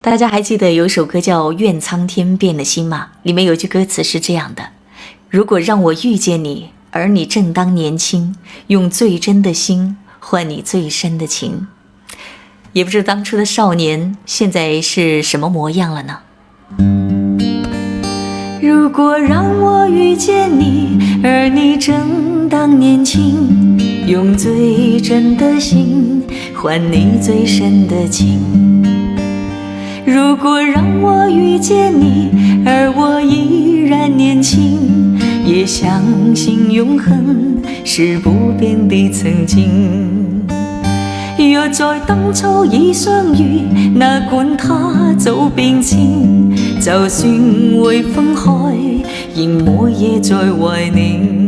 大家还记得有首歌叫《愿苍天变了心》吗？里面有句歌词是这样的：如果让我遇见你，而你正当年轻，用最真的心换你最深的情。也不知当初的少年现在是什么模样了呢？如果让我遇见你，而你正当年轻，用最真的心换你最深的情。如果让我遇见你，而我依然年轻，也相信永恒是不变的曾经。若在当初已相遇，哪管他早变迁，就算会分开，仍每夜在怀念。